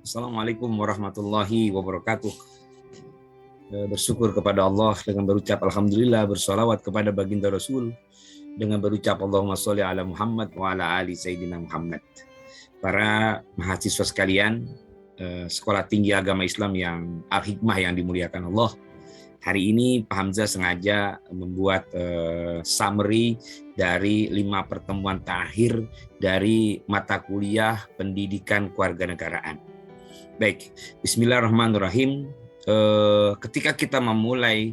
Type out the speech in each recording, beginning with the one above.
Assalamualaikum warahmatullahi wabarakatuh. Bersyukur kepada Allah dengan berucap Alhamdulillah, bersolawat kepada baginda Rasul dengan berucap Allahumma sholli ala Muhammad wa ala ali Sayyidina Muhammad. Para mahasiswa sekalian, Sekolah Tinggi Agama Islam yang Al-Hikmah yang dimuliakan Allah, hari ini Pak Hamzah sengaja membuat summary dari 5 pertemuan terakhir dari mata kuliah pendidikan kewarganegaraan. Baik, bismillahirrahmanirrahim. Ketika kita memulai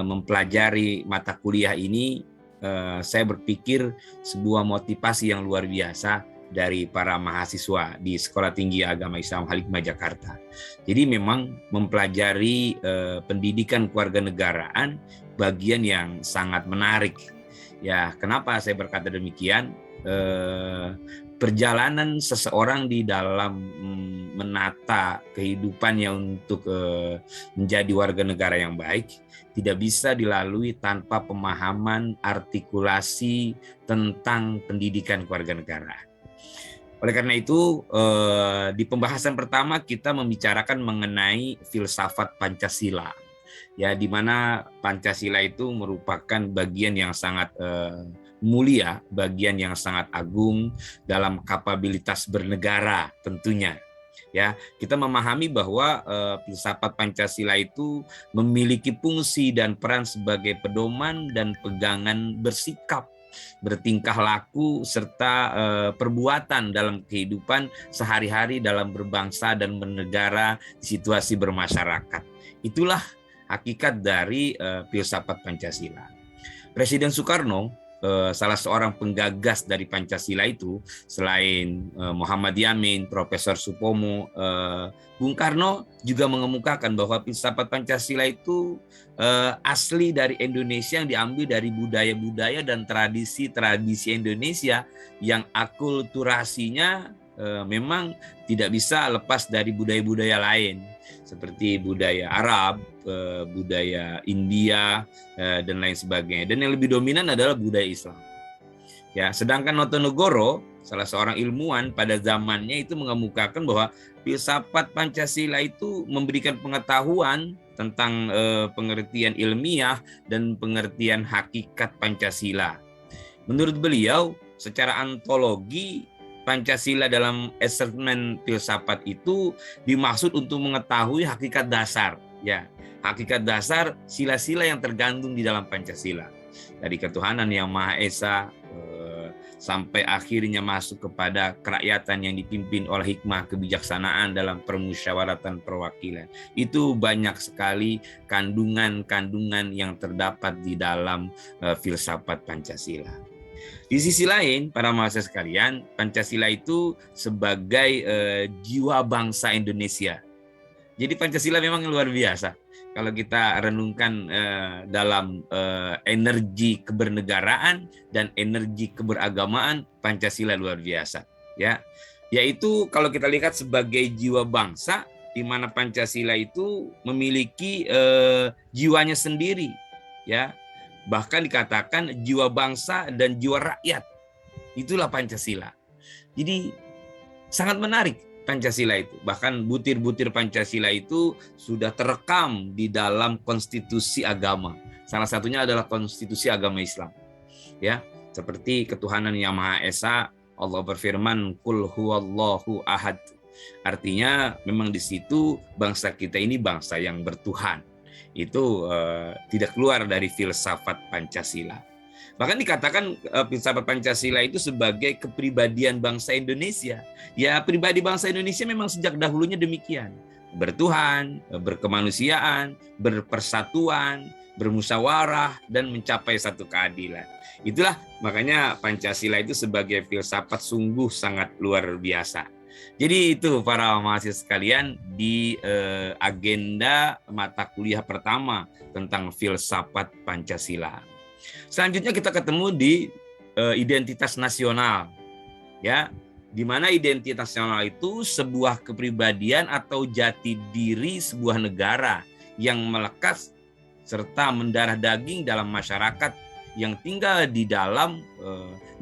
mempelajari mata kuliah ini, saya berpikir sebuah motivasi yang luar biasa dari para mahasiswa di Sekolah Tinggi Agama Islam Al-Hikmah Jakarta. Jadi memang mempelajari pendidikan kewarganegaraan bagian yang sangat menarik. Ya, kenapa saya berkata demikian? Perjalanan seseorang di dalam menata kehidupannya untuk menjadi warga negara yang baik tidak bisa dilalui tanpa pemahaman artikulasi tentang pendidikan kewarganegaraan. Oleh karena itu, di pembahasan pertama kita membicarakan mengenai filsafat Pancasila, ya, di mana Pancasila itu merupakan bagian yang sangat mulia, bagian yang sangat agung dalam kapabilitas bernegara tentunya. Ya, kita memahami bahwa filsafat Pancasila itu memiliki fungsi dan peran sebagai pedoman dan pegangan bersikap, bertingkah laku serta perbuatan dalam kehidupan sehari-hari dalam berbangsa dan bernegara di situasi bermasyarakat. Itulah hakikat dari filsafat Pancasila. Presiden Soekarno, salah seorang penggagas dari Pancasila itu, selain Muhammad Yamin, Profesor Supomo, Bung Karno juga mengemukakan bahwa filsafat Pancasila itu asli dari Indonesia, yang diambil dari budaya-budaya dan tradisi-tradisi Indonesia yang akulturasinya memang tidak bisa lepas dari budaya-budaya lain seperti budaya Arab, budaya India, dan lain sebagainya. Dan yang lebih dominan adalah budaya Islam. Ya, sedangkan Notonegoro, salah seorang ilmuwan pada zamannya, itu mengemukakan bahwa filsafat Pancasila itu memberikan pengetahuan tentang pengertian ilmiah dan pengertian hakikat Pancasila. Menurut beliau, secara ontologi Pancasila dalam asesmen filsafat itu dimaksud untuk mengetahui hakikat dasar, ya, hakikat dasar sila-sila yang tergandung di dalam Pancasila, dari ketuhanan yang Maha Esa sampai akhirnya masuk kepada kerakyatan yang dipimpin oleh hikmah kebijaksanaan dalam permusyawaratan perwakilan. Itu banyak sekali kandungan-kandungan yang terdapat di dalam filsafat Pancasila. Di sisi lain, para mahasiswa sekalian, Pancasila itu sebagai jiwa bangsa Indonesia. Jadi Pancasila memang luar biasa. Kalau kita renungkan dalam energi kebernegaraan dan energi keberagamaan, Pancasila luar biasa. Ya, yaitu kalau kita lihat sebagai jiwa bangsa, di mana Pancasila itu memiliki jiwanya sendiri, ya. Bahkan dikatakan jiwa bangsa dan jiwa rakyat. Itulah Pancasila. Jadi sangat menarik Pancasila itu. Bahkan butir-butir Pancasila itu sudah terekam di dalam konstitusi agama. Salah satunya adalah konstitusi agama Islam. Ya, seperti ketuhanan yang Maha Esa, Allah berfirman, "Qul huwallahu ahad." Artinya memang di situ bangsa kita ini bangsa yang bertuhan. Itu tidak keluar dari filsafat Pancasila. Bahkan dikatakan filsafat Pancasila itu sebagai kepribadian bangsa Indonesia. Ya, pribadi bangsa Indonesia memang sejak dahulunya demikian. Bertuhan, berkemanusiaan, berpersatuan, bermusyawarah, dan mencapai satu keadilan. Itulah makanya Pancasila itu sebagai filsafat sungguh sangat luar biasa. Jadi itu para mahasiswa sekalian di agenda mata kuliah pertama tentang filsafat Pancasila. Selanjutnya kita ketemu di identitas nasional, ya, di mana identitas nasional itu sebuah kepribadian atau jati diri sebuah negara yang melekat serta mendarah daging dalam masyarakat yang tinggal di dalam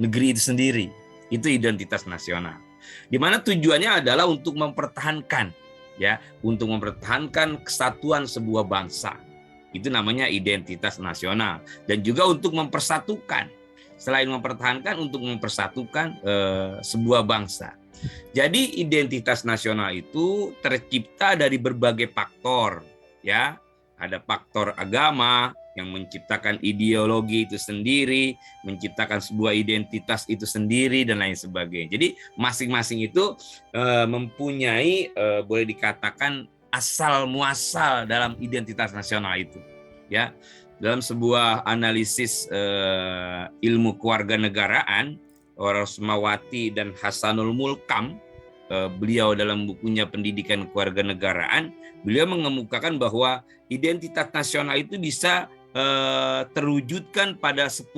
negeri itu sendiri. Itu identitas nasional. di mana tujuannya adalah untuk mempertahankan, ya, untuk mempertahankan kesatuan sebuah bangsa. Itu namanya identitas nasional, dan juga untuk mempersatukan, selain mempertahankan, untuk mempersatukan sebuah bangsa. Jadi identitas nasional itu tercipta dari berbagai faktor, ya. Ada faktor agama yang menciptakan ideologi itu sendiri, menciptakan sebuah identitas itu sendiri, dan lain sebagainya. Jadi masing-masing itu mempunyai boleh dikatakan asal muasal dalam identitas nasional itu, ya. Dalam sebuah analisis ilmu kewarganegaraan, Rosmawati dan Hasanul Mulkam, beliau dalam bukunya Pendidikan Kewarganegaraan, beliau mengemukakan bahwa identitas nasional itu bisa terwujudkan pada 10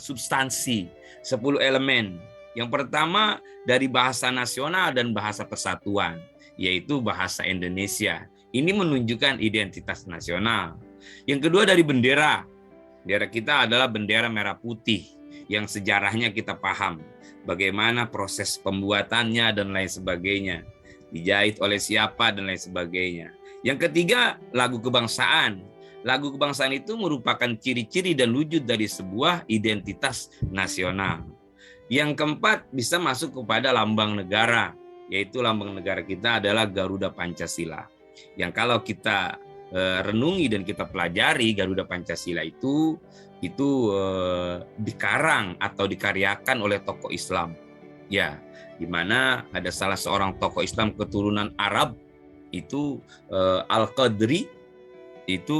substansi, 10 elemen. Yang pertama dari bahasa nasional dan bahasa persatuan, yaitu bahasa Indonesia. Ini menunjukkan identitas nasional. Yang kedua dari bendera. Bendera kita adalah bendera merah putih yang sejarahnya kita paham. Bagaimana proses pembuatannya dan lain sebagainya. Dijahit oleh siapa dan lain sebagainya. Yang ketiga, lagu kebangsaan. Lagu kebangsaan itu merupakan ciri-ciri dan wujud dari sebuah identitas nasional. Yang keempat, bisa masuk kepada lambang negara, yaitu lambang negara kita adalah Garuda Pancasila. Yang kalau kita renungi dan kita pelajari, Garuda Pancasila itu dikarang atau dikaryakan oleh tokoh Islam, ya, di mana ada salah seorang tokoh Islam keturunan Arab, itu Al-Qadri, itu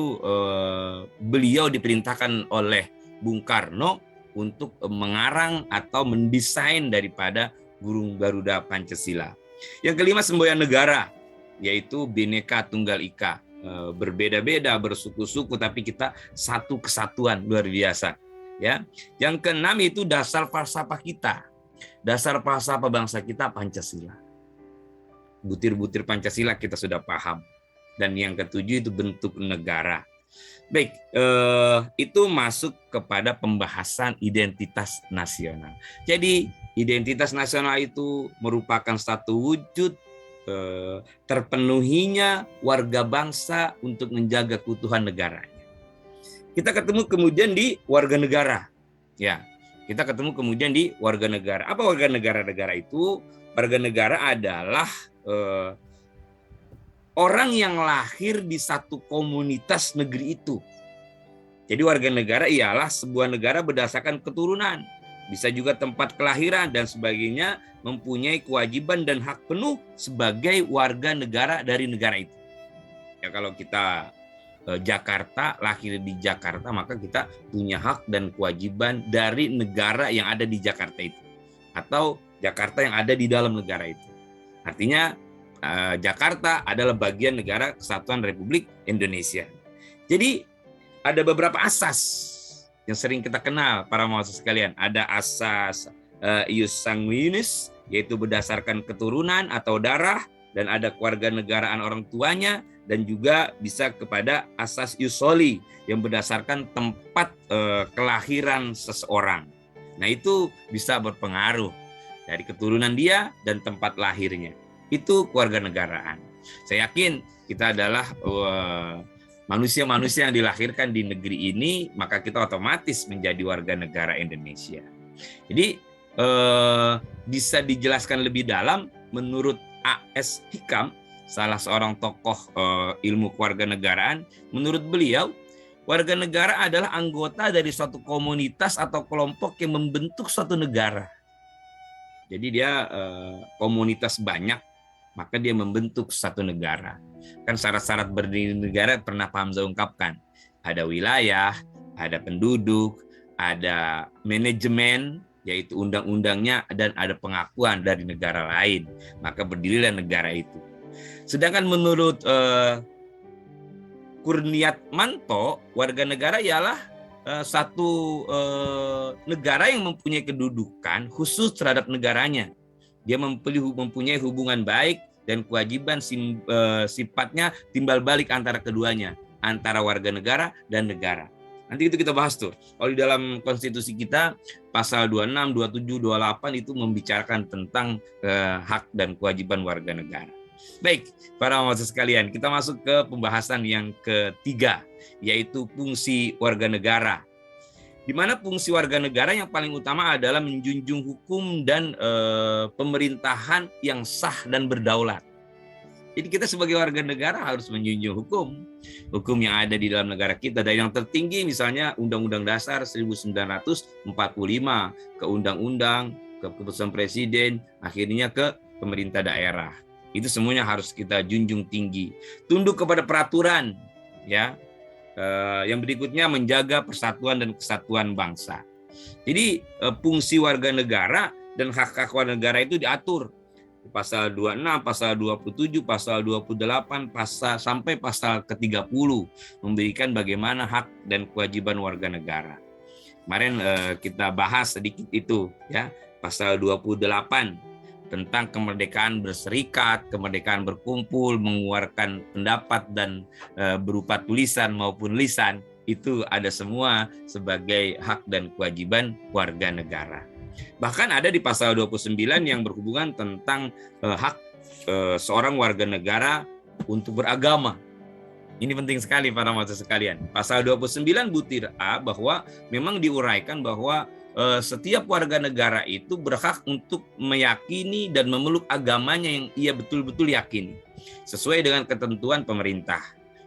beliau diperintahkan oleh Bung Karno untuk mengarang atau mendesain daripada burung Garuda Pancasila. Yang kelima, semboyan negara, yaitu Bhinneka Tunggal Ika. Berbeda-beda, bersuku-suku, tapi kita satu kesatuan luar biasa, ya. Yang keenam itu dasar falsafah kita. Dasar falsafah bangsa kita Pancasila. Butir-butir Pancasila kita sudah paham. Dan yang ketujuh itu bentuk negara. Baik, itu masuk kepada pembahasan identitas nasional. Jadi identitas nasional itu merupakan satu wujud terpenuhinya warga bangsa untuk menjaga keutuhan negaranya. Kita ketemu kemudian di warga negara, ya. Kita ketemu kemudian di warga negara. Apa warga negara-negara itu? Warga negara adalah orang yang lahir di satu komunitas negeri itu. Jadi warga negara ialah sebuah negara berdasarkan keturunan, bisa juga tempat kelahiran dan sebagainya, mempunyai kewajiban dan hak penuh sebagai warga negara dari negara itu. Ya, kalau kita Jakarta, lahir di Jakarta, maka kita punya hak dan kewajiban dari negara yang ada di Jakarta itu, atau Jakarta yang ada di dalam negara itu. Artinya Jakarta adalah bagian negara Kesatuan Republik Indonesia. Jadi ada beberapa asas yang sering kita kenal para mahasiswa sekalian. Ada asas ius sanguinis, yaitu berdasarkan keturunan atau darah, dan ada kewarganegaraan orang tuanya, dan juga bisa kepada asas ius soli yang berdasarkan tempat kelahiran seseorang. Nah, itu bisa berpengaruh dari keturunan dia dan tempat lahirnya. Itu kewarganegaraan. Saya yakin kita adalah manusia-manusia yang dilahirkan di negeri ini, maka kita otomatis menjadi warga negara Indonesia. Jadi bisa dijelaskan lebih dalam menurut A.S. Hikam, salah seorang tokoh ilmu kewarganegaraan. Menurut beliau, warga negara adalah anggota dari suatu komunitas atau kelompok yang membentuk suatu negara. Jadi dia komunitas banyak, maka dia membentuk satu negara. Kan syarat-syarat berdiri negara pernah Pak Hamzah ungkapkan. Ada wilayah, ada penduduk, ada manajemen, yaitu undang-undangnya, dan ada pengakuan dari negara lain. Maka berdirilah negara itu. Sedangkan menurut Kurniatmanto, warga negara ialah satu negara yang mempunyai kedudukan khusus terhadap negaranya. Dia mempunyai hubungan baik dan kewajiban sifatnya timbal balik antara keduanya, antara warga negara dan negara. Nanti itu kita bahas tuh. Kalau di dalam konstitusi kita pasal 26, 27, 28 itu membicarakan tentang hak dan kewajiban warga negara. Baik, para mahasiswa sekalian, kita masuk ke pembahasan yang ketiga, yaitu fungsi warga negara. Di mana fungsi warga negara yang paling utama adalah menjunjung hukum dan pemerintahan yang sah dan berdaulat. Jadi kita sebagai warga negara harus menjunjung hukum yang ada di dalam negara kita. Dari yang tertinggi misalnya Undang-Undang Dasar 1945, ke Undang-Undang, ke keputusan Presiden, akhirnya ke pemerintah daerah. Itu semuanya harus kita junjung tinggi. Tunduk kepada peraturan, ya. Yang berikutnya menjaga persatuan dan kesatuan bangsa. Jadi fungsi warga negara dan hak-hak warga negara itu diatur pasal 26, pasal 27, pasal 28, sampai pasal ke-30 memberikan bagaimana hak dan kewajiban warga negara. Kemarin kita bahas sedikit itu, ya, pasal 28 tentang kemerdekaan berserikat, kemerdekaan berkumpul, mengeluarkan pendapat dan berupa tulisan maupun lisan, itu ada semua sebagai hak dan kewajiban warga negara. Bahkan ada di pasal 29 yang berhubungan tentang hak seorang warga negara untuk beragama. Ini penting sekali para mahasiswa sekalian. Pasal 29 butir A bahwa memang diuraikan bahwa setiap warga negara itu berhak untuk meyakini dan memeluk agamanya yang ia betul-betul yakini sesuai dengan ketentuan pemerintah.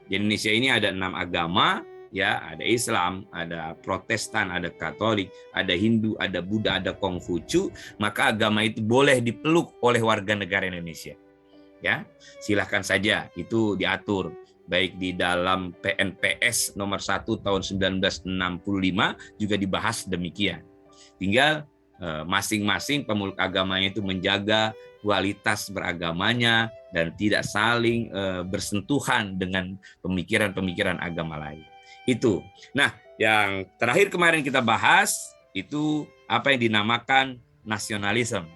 Di Indonesia ini ada 6 agama, ya, ada Islam, ada Protestan, ada Katolik, ada Hindu, ada Buddha, ada Konghucu. Maka agama itu boleh dipeluk oleh warga negara Indonesia. Ya, silahkan saja, itu diatur baik di dalam PNPS nomor 1 tahun 1965 juga dibahas demikian. Tinggal masing-masing pemeluk agamanya itu menjaga kualitas beragamanya dan tidak saling bersentuhan dengan pemikiran-pemikiran agama lain. Itu. Nah, yang terakhir kemarin kita bahas itu apa yang dinamakan nasionalisme.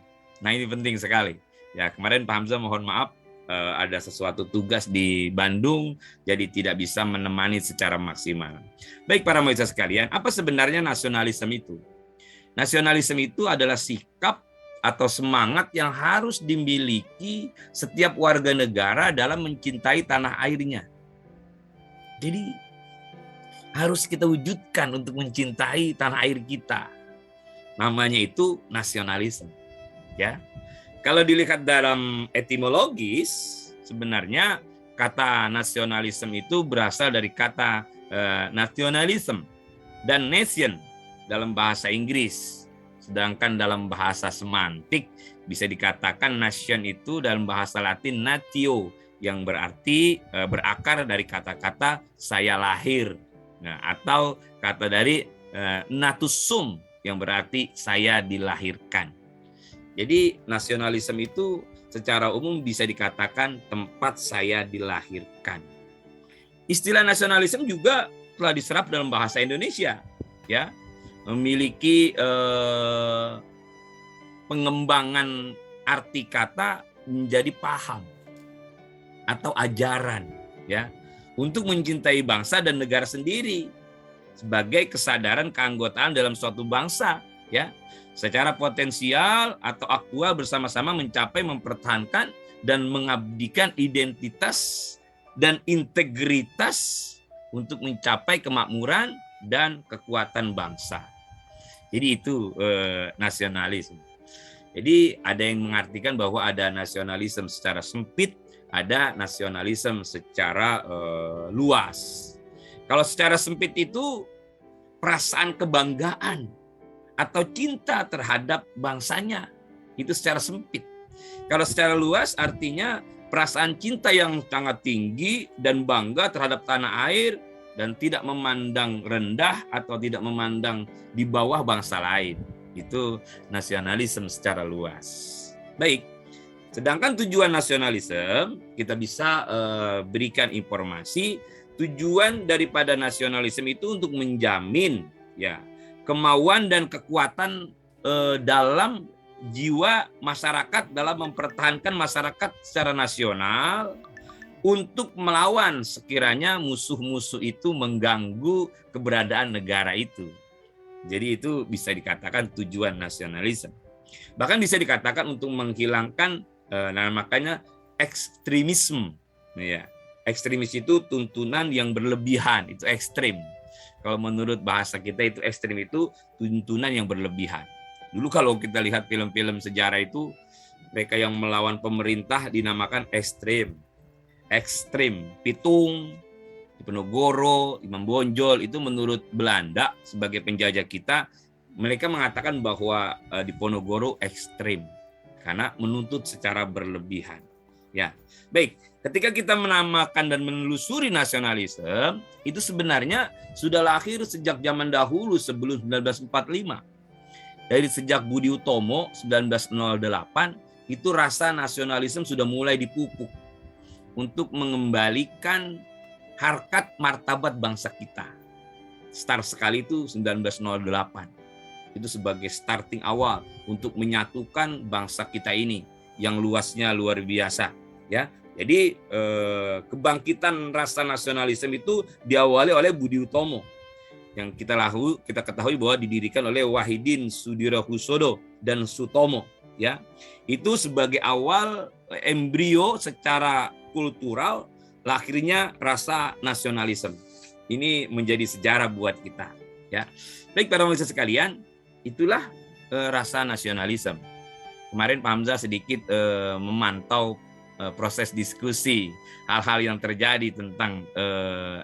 Nah, ini penting sekali. Ya, kemarin Pak Hamzah mohon maaf ada sesuatu tugas di Bandung, jadi tidak bisa menemani secara maksimal. Baik para mahasiswa sekalian, apa sebenarnya nasionalisme itu? Nasionalisme itu adalah sikap atau semangat yang harus dimiliki setiap warga negara dalam mencintai tanah airnya. Jadi harus kita wujudkan untuk mencintai tanah air kita. Namanya itu nasionalisme. Ya. Kalau dilihat dalam etimologis, sebenarnya kata nasionalisme itu berasal dari kata nationalism dan nation dalam bahasa Inggris. Sedangkan dalam bahasa semantik bisa dikatakan nation itu dalam bahasa Latin natio yang berarti berakar dari kata-kata saya lahir. Nah, atau kata dari natus sum yang berarti saya dilahirkan. Jadi nasionalisme itu secara umum bisa dikatakan tempat saya dilahirkan. Istilah nasionalisme juga telah diserap dalam bahasa Indonesia, ya, memiliki pengembangan arti kata menjadi paham atau ajaran, ya, untuk mencintai bangsa dan negara sendiri sebagai kesadaran keanggotaan dalam suatu bangsa, ya, secara potensial atau aktual bersama-sama mencapai, mempertahankan dan mengabdikan identitas dan integritas untuk mencapai kemakmuran dan kekuatan bangsa. Jadi itu nasionalisme. Jadi ada yang mengartikan bahwa ada nasionalisme secara sempit, ada nasionalisme secara luas. Kalau secara sempit itu perasaan kebanggaan atau cinta terhadap bangsanya, itu secara sempit. Kalau secara luas artinya perasaan cinta yang sangat tinggi dan bangga terhadap tanah air dan tidak memandang rendah atau tidak memandang di bawah bangsa lain. Itu nasionalisme secara luas. Baik. Sedangkan tujuan nasionalisme, kita bisa berikan informasi, tujuan daripada nasionalisme itu untuk menjamin, ya, kemauan dan kekuatan dalam jiwa masyarakat dalam mempertahankan masyarakat secara nasional untuk melawan sekiranya musuh-musuh itu mengganggu keberadaan negara itu. Jadi itu bisa dikatakan tujuan nasionalisme. Bahkan bisa dikatakan untuk menghilangkan, makanya ekstremisme. Ya, ekstremis itu tuntunan yang berlebihan, itu ekstrim. Kalau menurut bahasa kita itu ekstrim itu tuntunan yang berlebihan. Dulu kalau kita lihat film-film sejarah itu, mereka yang melawan pemerintah dinamakan ekstrim. Ekstrim, Pitung, Diponegoro, Imam Bonjol, itu menurut Belanda sebagai penjajah kita, mereka mengatakan bahwa Diponegoro ekstrim karena menuntut secara berlebihan. Ya, baik. Ketika kita menamakan dan menelusuri nasionalisme, itu sebenarnya sudah lahir sejak zaman dahulu sebelum 1945. Dari sejak Budi Utomo 1908, itu rasa nasionalisme sudah mulai dipupuk untuk mengembalikan harkat martabat bangsa kita. Start sekali itu 1908. Itu sebagai starting awal untuk menyatukan bangsa kita ini yang luasnya luar biasa, ya. Jadi kebangkitan rasa nasionalisme itu diawali oleh Budi Utomo yang kita ketahui bahwa didirikan oleh Wahidin Sudirohusodo dan Sutomo, ya. Itu sebagai awal embrio secara kultural lahirnya rasa nasionalisme. Ini menjadi sejarah buat kita, ya. Baik para pemirsa sekalian, itulah rasa nasionalisme. Kemarin Pak Hamzah sedikit memantau proses diskusi hal-hal yang terjadi tentang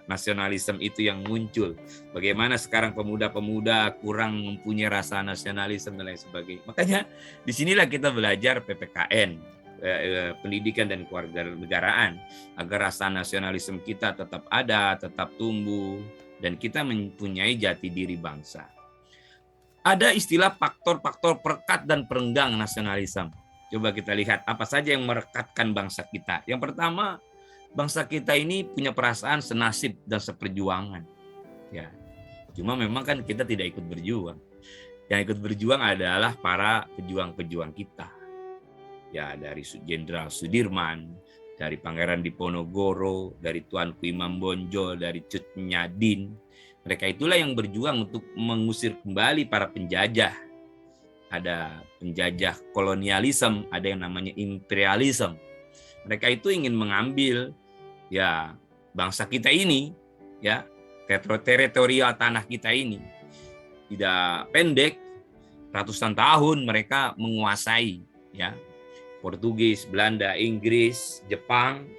nasionalisme itu yang muncul. Bagaimana sekarang pemuda-pemuda kurang mempunyai rasa nasionalisme dan lain sebagainya. Makanya disinilah kita belajar PPKN. Pendidikan dan kewarganegaraan agar rasa nasionalisme kita tetap ada, tetap tumbuh, dan kita mempunyai jati diri bangsa. Ada istilah faktor-faktor perekat dan perenggang nasionalisme. Coba kita lihat apa saja yang merekatkan bangsa kita. Yang pertama, bangsa kita ini punya perasaan senasib dan seperjuangan. Ya, cuma memang kan kita tidak ikut berjuang. Yang ikut berjuang adalah para pejuang-pejuang kita. Ya, dari Jenderal Sudirman, dari Pangeran Diponegoro, dari Tuanku Imam Bonjol, dari Cut Nyadin. Mereka itulah yang berjuang untuk mengusir kembali para penjajah. Ada penjajah kolonialisme, ada yang namanya imperialisme. Mereka itu ingin mengambil ya bangsa kita ini, ya, teritorial tanah kita ini. Tidak pendek, ratusan tahun mereka menguasai, ya. Portugis, Belanda, Inggris, Jepang,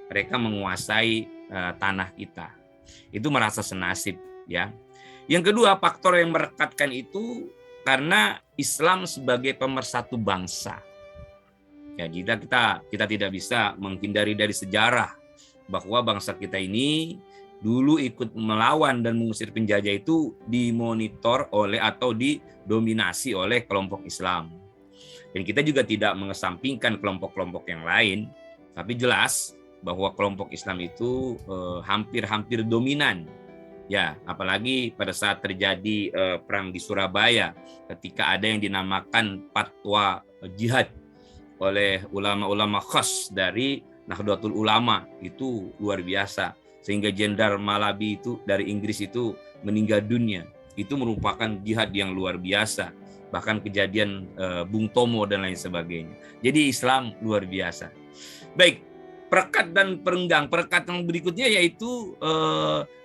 mereka menguasai tanah kita. Itu merasa senasib, ya. Yang kedua, faktor yang merekatkan itu karena Islam sebagai pemersatu bangsa. Ya, kita tidak bisa menghindari dari sejarah bahwa bangsa kita ini dulu ikut melawan dan mengusir penjajah itu dimonitor oleh atau didominasi oleh kelompok Islam. Dan kita juga tidak mengesampingkan kelompok-kelompok yang lain, tapi jelas bahwa kelompok Islam itu hampir-hampir dominan. Ya, apalagi pada saat terjadi perang di Surabaya, ketika ada yang dinamakan fatwa jihad oleh ulama-ulama khas dari Nahdlatul Ulama, itu luar biasa. Sehingga Jenderal Malabi itu dari Inggris itu meninggal dunia. Itu merupakan jihad yang luar biasa. Bahkan kejadian Bung Tomo dan lain sebagainya. Jadi Islam luar biasa. Baik, perekat dan perenggang. Perekat yang berikutnya yaitu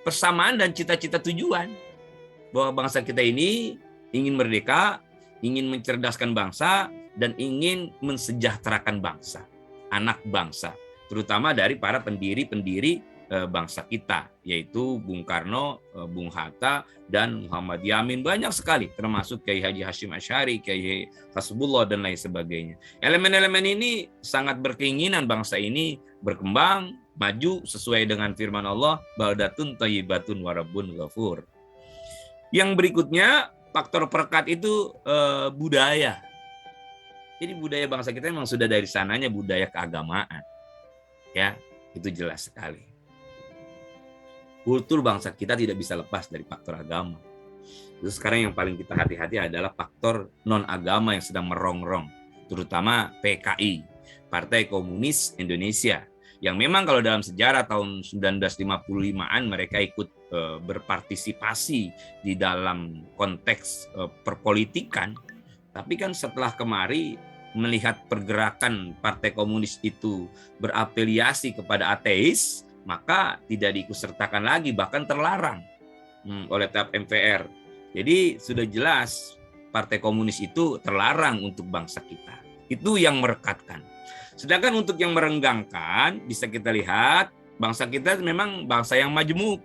persamaan dan cita-cita tujuan. Bahwa bangsa kita ini ingin merdeka, ingin mencerdaskan bangsa, dan ingin mensejahterakan bangsa. Anak bangsa. Terutama dari para pendiri-pendiri bangsa kita, yaitu Bung Karno, Bung Hatta, dan Muhammad Yamin. Banyak sekali, termasuk Kiai Haji Hashim Asy'ari, Kiai Hasbullah, dan lain sebagainya. Elemen-elemen ini sangat berkeinginan bangsa ini berkembang, maju sesuai dengan firman Allah, baldatun thayyibatun wa rabbun ghafur. Yang berikutnya, faktor perekat itu budaya. Jadi budaya bangsa kita memang sudah dari sananya budaya keagamaan. Ya, itu jelas sekali. Kultur bangsa kita tidak bisa lepas dari faktor agama. Terus sekarang yang paling kita hati-hati adalah faktor non-agama yang sedang merongrong, terutama PKI, Partai Komunis Indonesia, yang memang kalau dalam sejarah tahun 1955-an mereka ikut berpartisipasi di dalam konteks perpolitikan, tapi kan setelah kemari melihat pergerakan Partai Komunis itu berafiliasi kepada ateis, maka tidak diikutsertakan lagi, bahkan terlarang oleh TAP MPR. Jadi sudah jelas Partai Komunis itu terlarang untuk bangsa kita. Itu yang merekatkan. Sedangkan untuk yang merenggangkan, bisa kita lihat bangsa kita memang bangsa yang majemuk.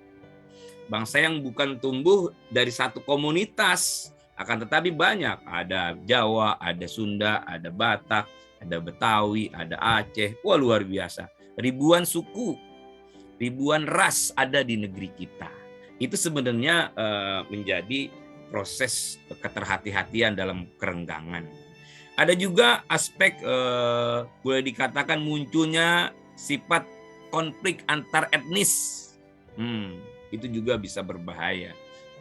Bangsa yang bukan tumbuh dari satu komunitas, akan tetapi banyak. Ada Jawa, ada Sunda, ada Batak, ada Betawi, ada Aceh. Wah, luar biasa. Ribuan suku, ribuan ras ada di negeri kita. Itu sebenarnya menjadi proses keterhati-hatian dalam kerenggangan. Ada juga aspek boleh dikatakan munculnya sifat konflik antar etnis. Itu juga bisa berbahaya.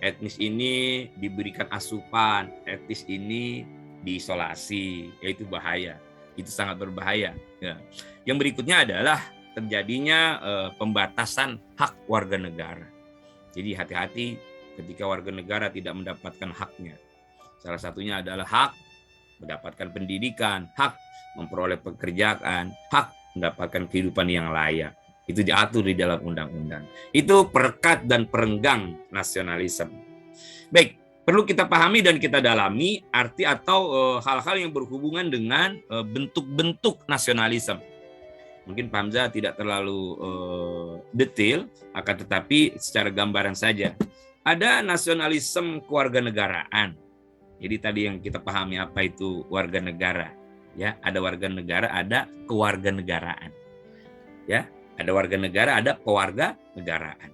Etnis ini diberikan asupan, etnis ini diisolasi, yaitu bahaya. Itu sangat berbahaya. Ya. Yang berikutnya adalah terjadinya pembatasan hak warga negara. Jadi hati-hati ketika warga negara tidak mendapatkan haknya. Salah satunya adalah hak mendapatkan pendidikan, hak memperoleh pekerjaan, hak mendapatkan kehidupan yang layak. Itu diatur di dalam undang-undang. Itu perekat dan perenggang nasionalisme. Baik, perlu kita pahami dan kita dalami arti atau hal-hal yang berhubungan dengan bentuk-bentuk nasionalisme. Mungkin Pak Hamzah tidak terlalu detail, akan tetapi secara gambaran saja. Ada nasionalisme kewarganegaraan. Jadi tadi yang kita pahami apa itu warga negara. Ya, ada warga negara, ada kewarganegaraan. Ya, ada warga negara, ada pewarganegaraan.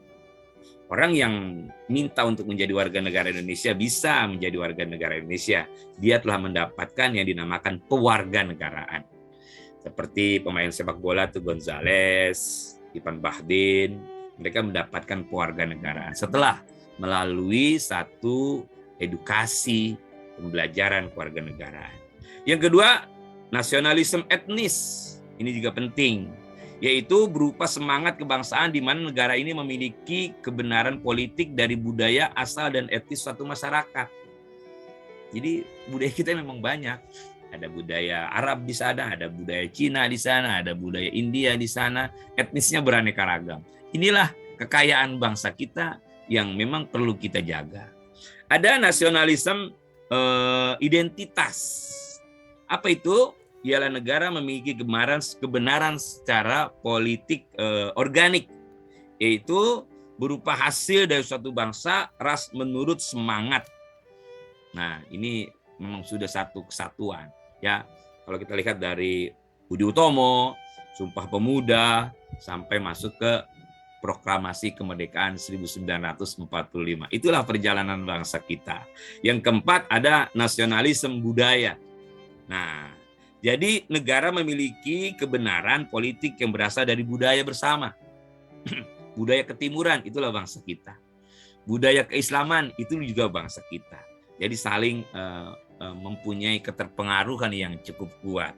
Orang yang minta untuk menjadi warga negara Indonesia bisa menjadi warga negara Indonesia. Dia telah mendapatkan yang dinamakan pewarganegaraan. Seperti pemain sepak bola itu Gonzales, Ivan Bahdin, mereka mendapatkan pewarganegaraan setelah melalui satu edukasi pembelajaran kewarganegaraan. Yang kedua, nasionalisme etnis. Ini juga penting, yaitu berupa semangat kebangsaan di mana negara ini memiliki kebenaran politik dari budaya asal dan etnis suatu masyarakat. Jadi budaya kita memang banyak. Ada budaya Arab di sana, ada budaya Cina di sana, ada budaya India di sana, etnisnya beraneka ragam. Inilah kekayaan bangsa kita yang memang perlu kita jaga. Ada nasionalisme identitas. Apa itu? Ialah negara memiliki kebenaran secara politik organik, yaitu berupa hasil dari suatu bangsa, ras menurut semangat. Nah, ini memang sudah satu kesatuan. Ya, kalau kita lihat dari Budi Utomo, Sumpah Pemuda, sampai masuk ke Proklamasi Kemerdekaan 1945. Itulah perjalanan bangsa kita. Yang keempat ada nasionalisme budaya. Nah, jadi negara memiliki kebenaran politik yang berasal dari budaya bersama. Budaya ketimuran, itulah bangsa kita. Budaya keislaman, itu juga bangsa kita. Jadi saling mempunyai keterpengaruhan yang cukup kuat.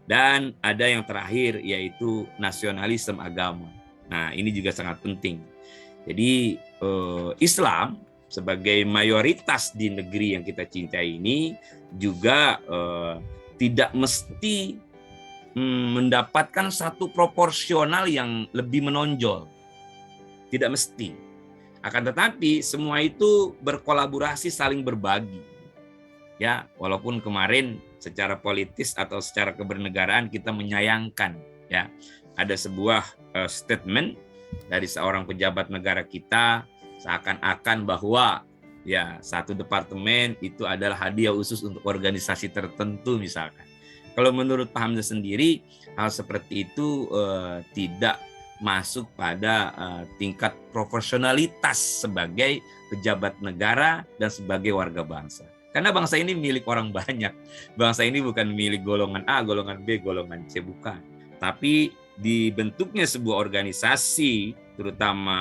Dan ada yang terakhir, yaitu nasionalisme agama. Nah, ini juga sangat penting. Jadi Islam sebagai mayoritas di negeri yang kita cintai ini juga tidak mesti mendapatkan satu proporsional yang lebih menonjol. Tidak mesti. Akan tetapi semua itu berkolaborasi, saling berbagi. Ya, walaupun kemarin secara politis atau secara kebernegaraan kita menyayangkan, ya, ada sebuah statement dari seorang pejabat negara kita seakan-akan bahwa ya satu departemen itu adalah hadiah khusus untuk organisasi tertentu misalkan. Kalau menurut Pak Hamzah sendiri, hal seperti itu tidak masuk pada tingkat profesionalitas sebagai pejabat negara dan sebagai warga bangsa. Karena bangsa ini milik orang banyak. Bangsa ini bukan milik golongan A, golongan B, golongan C, bukan. Tapi dibentuknya sebuah organisasi, terutama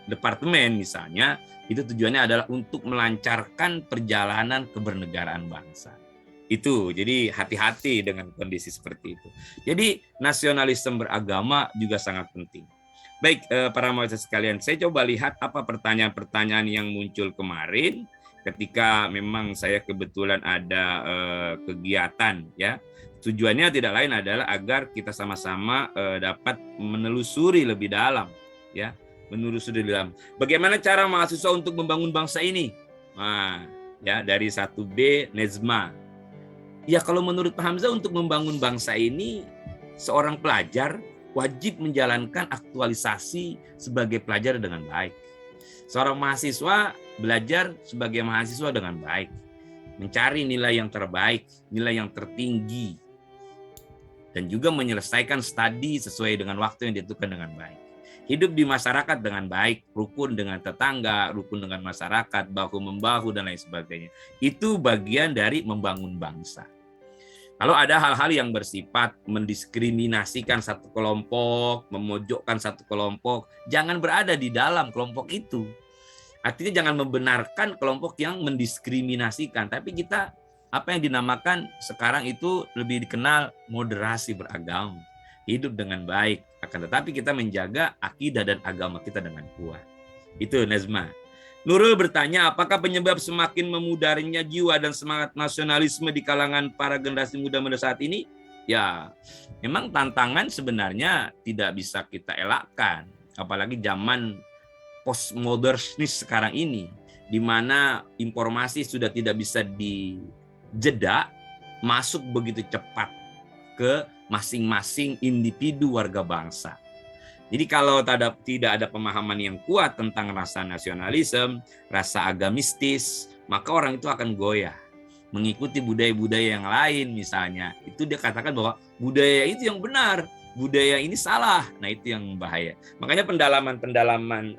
departemen misalnya, itu tujuannya adalah untuk melancarkan perjalanan kebernegaraan bangsa. Itu, jadi hati-hati dengan kondisi seperti itu. Jadi nasionalisme beragama juga sangat penting. Baik, para mahasiswa sekalian, saya coba lihat apa pertanyaan-pertanyaan yang muncul kemarin ketika memang saya kebetulan ada kegiatan, ya. Tujuannya tidak lain adalah agar kita sama-sama dapat menelusuri lebih dalam, ya, menelusuri lebih dalam. Bagaimana cara mahasiswa untuk membangun bangsa ini? Nah, ya, dari 1B Nezma. Ya, kalau menurut Pak Hamzah, untuk membangun bangsa ini, seorang pelajar wajib menjalankan aktualisasi sebagai pelajar dengan baik. Seorang mahasiswa belajar sebagai mahasiswa dengan baik, mencari nilai yang terbaik, nilai yang tertinggi, dan juga menyelesaikan studi sesuai dengan waktu yang ditentukan dengan baik. Hidup di masyarakat dengan baik, rukun dengan tetangga, rukun dengan masyarakat, bahu-membahu, dan lain sebagainya. Itu bagian dari membangun bangsa. Kalau ada hal-hal yang bersifat mendiskriminasikan satu kelompok, memojokkan satu kelompok, jangan berada di dalam kelompok itu. Artinya jangan membenarkan kelompok yang mendiskriminasikan, tapi kita apa yang dinamakan sekarang itu lebih dikenal moderasi beragama. Hidup dengan baik, akan tetapi kita menjaga akidah dan agama kita dengan kuat. Itu Nezma. Nurul bertanya, apakah penyebab semakin memudarnya jiwa dan semangat nasionalisme di kalangan para generasi muda saat ini? Ya, memang tantangan sebenarnya tidak bisa kita elakkan. Apalagi zaman postmodernis sekarang ini, di mana informasi sudah tidak bisa dijeda, masuk begitu cepat ke masing-masing individu warga bangsa. Jadi kalau tidak ada pemahaman yang kuat tentang rasa nasionalisme, rasa agamistis, maka orang itu akan goyah. Mengikuti budaya-budaya yang lain misalnya. Itu dia katakan bahwa budaya itu yang benar, budaya ini salah. Nah, itu yang bahaya. Makanya pendalaman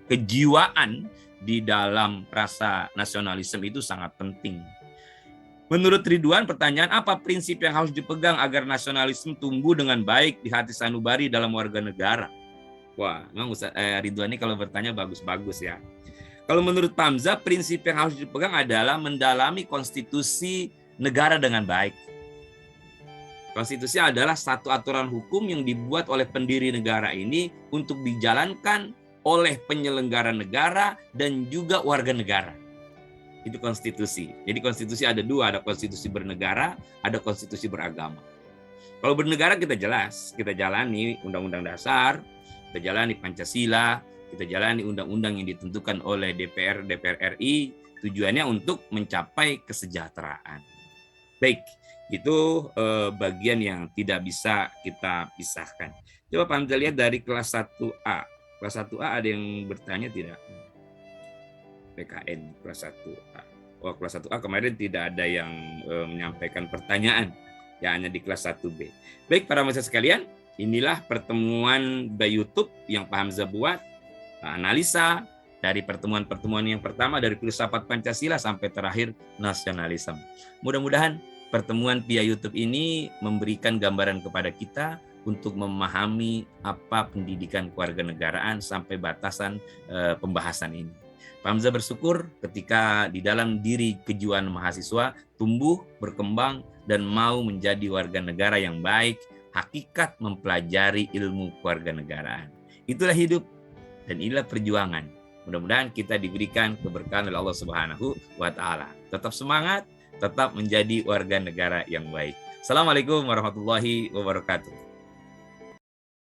kejiwaan di dalam rasa nasionalisme itu sangat penting. Menurut Ridwan, pertanyaan apa prinsip yang harus dipegang agar nasionalisme tumbuh dengan baik di hati sanubari dalam warga negara? Wah, memang Ridwan ini kalau bertanya bagus-bagus ya. Kalau menurut Hamzah, prinsip yang harus dipegang adalah mendalami konstitusi negara dengan baik. Konstitusi adalah satu aturan hukum yang dibuat oleh pendiri negara ini untuk dijalankan oleh penyelenggara negara dan juga warga negara. Itu konstitusi. Jadi konstitusi ada dua, ada konstitusi bernegara, ada konstitusi beragama. Kalau bernegara kita jelas, kita jalani Undang-Undang Dasar, kita jalani Pancasila, kita jalani undang-undang yang ditentukan oleh DPR RI, tujuannya untuk mencapai kesejahteraan. Baik, itu bagian yang tidak bisa kita pisahkan. Coba Pak Hamzah lihat dari kelas 1A. Kelas 1A ada yang bertanya tidak? PKN kelas 1A. Oh, kelas 1A kemarin tidak ada yang menyampaikan pertanyaan, ya hanya di kelas 1B. Baik, para mahasiswa sekalian, inilah pertemuan by YouTube yang Pak Hamzah buat, analisa dari pertemuan-pertemuan yang pertama dari filsafat Pancasila sampai terakhir nasionalisme. Mudah-mudahan pertemuan via YouTube ini memberikan gambaran kepada kita untuk memahami apa pendidikan kewarganegaraan sampai batasan pembahasan ini. Pak Hamzah bersyukur ketika di dalam diri kejiwaan mahasiswa tumbuh, berkembang, dan mau menjadi warga negara yang baik, hakikat mempelajari ilmu kewarganegaraan. Itulah hidup dan inilah perjuangan. Mudah-mudahan kita diberikan keberkahan oleh Allah Subhanahu wa Ta'ala. Tetap semangat, tetap menjadi warga negara yang baik. Assalamualaikum warahmatullahi wabarakatuh.